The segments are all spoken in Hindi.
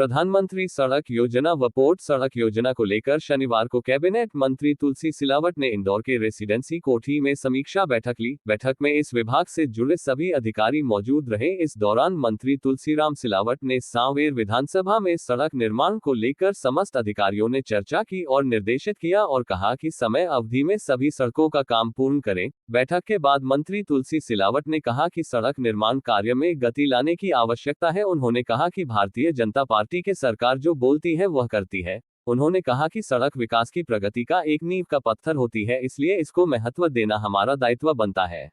प्रधानमंत्री सड़क योजना व पोर्ट सड़क योजना को लेकर शनिवार को कैबिनेट मंत्री तुलसी सिलावट ने इंदौर के रेसिडेंसी कोठी में समीक्षा बैठक ली। बैठक में इस विभाग से जुड़े सभी अधिकारी मौजूद रहे। इस दौरान मंत्री तुलसीराम सिलावट ने सांवेर विधानसभा में सड़क निर्माण को लेकर समस्त अधिकारियों ने चर्चा की और निर्देशित किया और कहा कि समय अवधि में सभी सड़कों का काम पूर्ण करें। बैठक के बाद मंत्री तुलसी सिलावट ने कहा कि सड़क निर्माण कार्य में गति लाने की आवश्यकता है। उन्होंने कहा कि भारतीय जनता पार्टी की सरकार जो बोलती है वह करती है। उन्होंने कहा कि सड़क विकास की प्रगति का एक नींव का पत्थर होती है, इसलिए इसको महत्व देना हमारा दायित्व बनता है।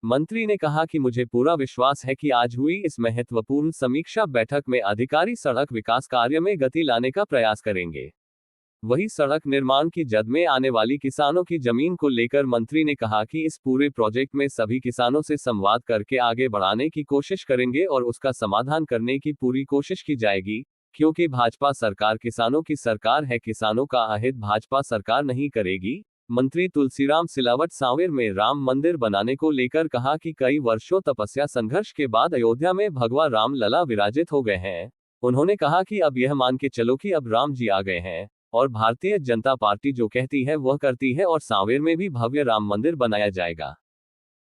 मंत्री ने कहा कि मुझे पूरा विश्वास है कि आज हुई इस महत्वपूर्ण समीक्षा बैठक में अधिकारी सड़क विकास कार्य में गति लाने का प्रयास करेंगे। वही सड़क निर्माण की जद में आने वाली किसानों की जमीन को लेकर मंत्री ने कहा कि इस पूरे प्रोजेक्ट में सभी किसानों से संवाद करके आगे बढ़ाने की कोशिश करेंगे और उसका समाधान करने की पूरी कोशिश की जाएगी, क्योंकि भाजपा सरकार किसानों की सरकार है। किसानों का अहित भाजपा सरकार नहीं करेगी। मंत्री तुलसीराम सिलावट सांवेर में राम मंदिर बनाने को लेकर कहा कि कई वर्षों तपस्या संघर्ष के बाद अयोध्या में भगवा राम लला विराजित हो गए हैं। उन्होंने कहा कि अब यह मान के चलो कि अब राम जी आ गए हैं और भारतीय जनता पार्टी जो कहती है वह करती है और सांवेर में भी भव्य राम मंदिर बनाया जाएगा।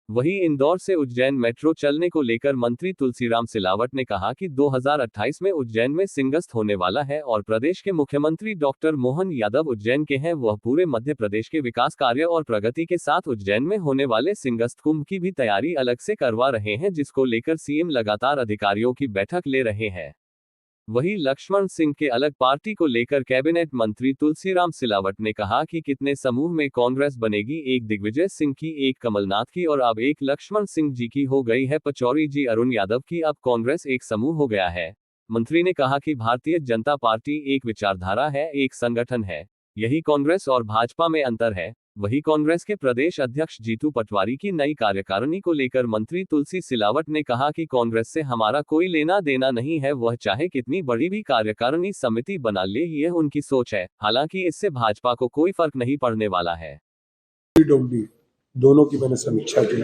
वहीं इंदौर से उज्जैन मेट्रो चलने को लेकर मंत्री तुलसीराम सिलावट ने कहा कि 2028 में उज्जैन में सिंगस्त होने वाला है और प्रदेश के मुख्यमंत्री डॉक्टर मोहन यादव उज्जैन के हैं। वह पूरे मध्य प्रदेश के विकास कार्य और प्रगति के साथ उज्जैन में होने वाले सिंगस्त कुंभ की भी तैयारी अलग से करवा रहे हैं, जिसको लेकर सीएम लगातार अधिकारियों की बैठक ले रहे हैं। वहीं लक्ष्मण सिंह के अलग पार्टी को लेकर कैबिनेट मंत्री तुलसीराम सिलावट ने कहा कि कितने समूह में कांग्रेस बनेगी, एक दिग्विजय सिंह की, एक कमलनाथ की और अब एक लक्ष्मण सिंह जी की हो गई है पचौरी जी अरुण यादव की। अब कांग्रेस एक समूह हो गया है। मंत्री ने कहा कि भारतीय जनता पार्टी एक विचारधारा है, एक संगठन है। यही कांग्रेस और भाजपा में अंतर है। वही कांग्रेस के प्रदेश अध्यक्ष जीतू पटवारी की नई कार्यकारिणी को लेकर मंत्री तुलसी सिलावट ने कहा कि कांग्रेस से हमारा कोई लेना देना नहीं है, वह चाहे कितनी बड़ी भी कार्यकारिणी समिति बना ले, यह उनकी सोच है। हालांकि इससे भाजपा को कोई फर्क नहीं पड़ने वाला है। दोनों की मैंने समीक्षा की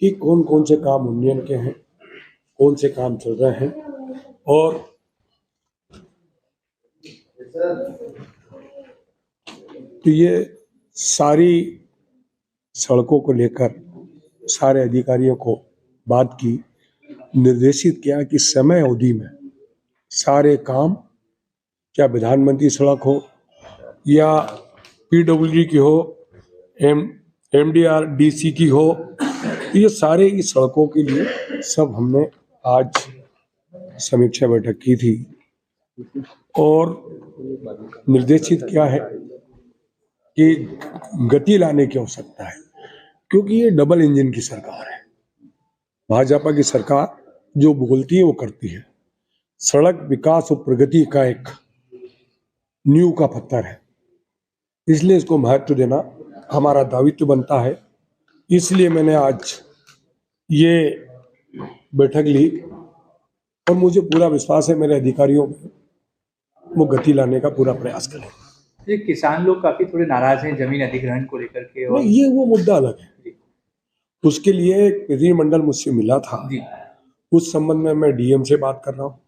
कि कौन कौन से काम यूनियन के हैं, कौन से काम चल रहे हैं और तो ये सारी सड़कों को लेकर सारे अधिकारियों को बात की, निर्देशित किया कि समय अवधि में सारे काम, क्या प्रधानमंत्री सड़क हो या पीडब्ल्यूडी की हो, एमडीआरडीसी की हो, ये सारे इस सड़कों के लिए सब हमने आज समीक्षा बैठक की थी और निर्देशित किया है कि गति लाने की आवश्यकता है, क्योंकि ये डबल इंजन की सरकार है। भाजपा की सरकार जो बोलती है वो करती है। सड़क विकास और प्रगति का एक नींव का पत्थर है, इसलिए इसको महत्व देना हमारा दायित्व बनता है। इसलिए मैंने आज ये बैठक ली और मुझे पूरा विश्वास है मेरे अधिकारियों में वो गति लाने का पूरा प्रयास करें। ये किसान लोग काफी थोड़े नाराज हैं जमीन अधिग्रहण को लेकर के और ये वो मुद्दा अलग है। उसके लिए प्रतिनिधिमंडल मुझसे मिला था, उस संबंध में मैं डीएम से बात कर रहा हूँ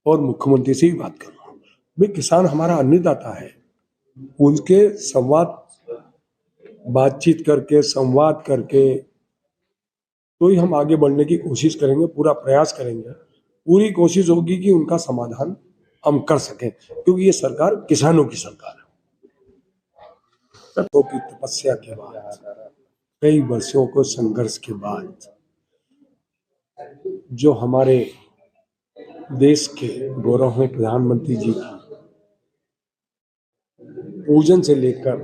और मुख्यमंत्री से भी बात कर रहा हूँ। भाई किसान हमारा अन्नदाता है, उनके बातचीत करके संवाद करके तो ही हम आगे बढ़ने की कोशिश करेंगे, पूरा प्रयास करेंगे। पूरी कोशिश होगी कि उनका समाधान हम कर सकें, क्योंकि ये सरकार किसानों की सरकार है। तत्वों की तपस्या के बाद, कई वर्षों को संघर्ष के बाद जो हमारे देश के गौरवमय प्रधानमंत्री जी की पूजन से लेकर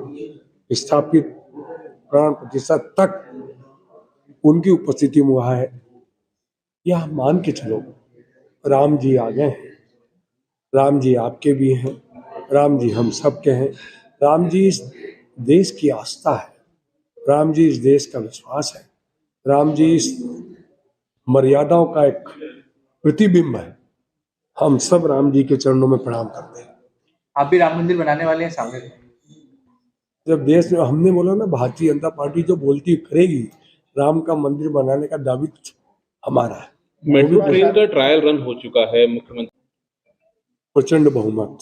स्थापित प्राण प्रतिष्ठा तक उनकी उपस्थिति में हुआ है। यह मान के चलो राम जी आ गए हैं। राम जी आपके भी हैं, राम जी हम सब के हैं। राम जी इस देश की आस्था है, राम जी इस देश का विश्वास है, राम जी इस मर्यादाओं का एक प्रतिबिंब है। हम सब राम जी के चरणों में प्रणाम करते हैं। आप भी राम मंदिर बनाने वाले हैं सामने? जब देश में हमने बोला ना, भारतीय जनता पार्टी जो बोलती करेगी, राम का मंदिर बनाने का दायित्व हमारा है। मेट्रो ट्रेन का ट्रायल रन हो चुका है मुख्यमंत्री प्रचंड बहुमत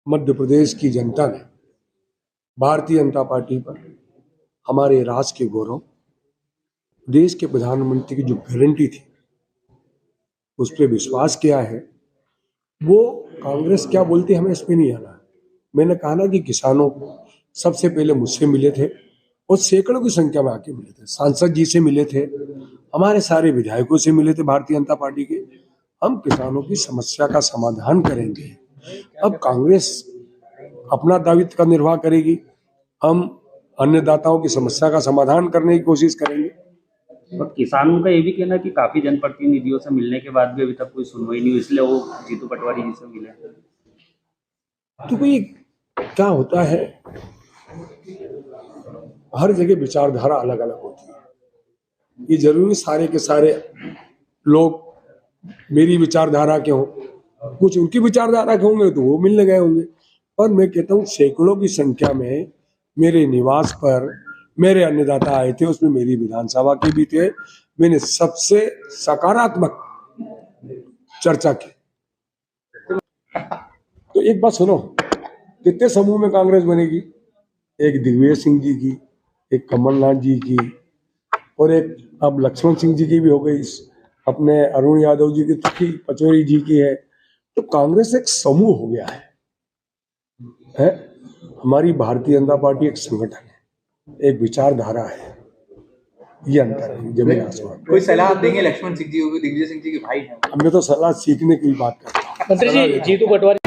मध्य प्रदेश की जनता ने भारतीय जनता पार्टी पर, हमारे राष्ट्र के गौरव, देश के प्रधानमंत्री की जो गारंटी थी उस पर विश्वास किया है। वो कांग्रेस क्या बोलती है हमें इस पे नहीं आना। मैंने कहा ना कि किसानों को सबसे पहले मुझसे मिले थे और सैकड़ों की संख्या में आके मिले थे, सांसद जी से मिले थे, हमारे सारे विधायकों से मिले थे भारतीय जनता पार्टी के। हम किसानों की समस्या का समाधान करेंगे। अब कांग्रेस अपना दायित्व का निर्वाह करेगी, हम अन्नदाताओं की समस्या का समाधान करने की कोशिश करेंगे। और किसानों का ये भी कहना है कि काफी जनप्रतिनिधियों से मिलने के बाद भी अभी तक कोई सुनवाई नहीं हुई, इसलिए वो जीतू पटवारी जी से मिले। तो कोई क्या होता है, हर जगह विचारधारा अलग अलग होती है। ये जरूरी सारे के सारे लोग मेरी विचारधारा के हों, कुछ उनकी विचारधारा के होंगे तो वो मिलने गए होंगे। पर मैं कहता हूँ सैकड़ों की संख्या में मेरे निवास पर मेरे अन्नदाता आए थे, उसमें मेरी विधानसभा के भी थे। मैंने सबसे सकारात्मक चर्चा की। तो एक बात सुनो, कितने समूह में कांग्रेस बनेगी? एक दिग्विजय सिंह जी की, एक कमलनाथ जी की, और एक अब लक्ष्मण सिंह जी की भी हो गई, अपने अरुण यादव जी की, पचौरी जी की है। तो कांग्रेस एक समूह हो गया है? हमारी भारतीय जनता पार्टी एक संगठन है, एक विचारधारा है। ये अंतर है जमीन आसमान। कोई सलाह आप देंगे लक्ष्मण सिंह जी को, दिग्विजय सिंह जी के भाई हैं? मैं तो सलाह सीखने की बात करता हूँ। मंत्री जी, जीतू पटवारी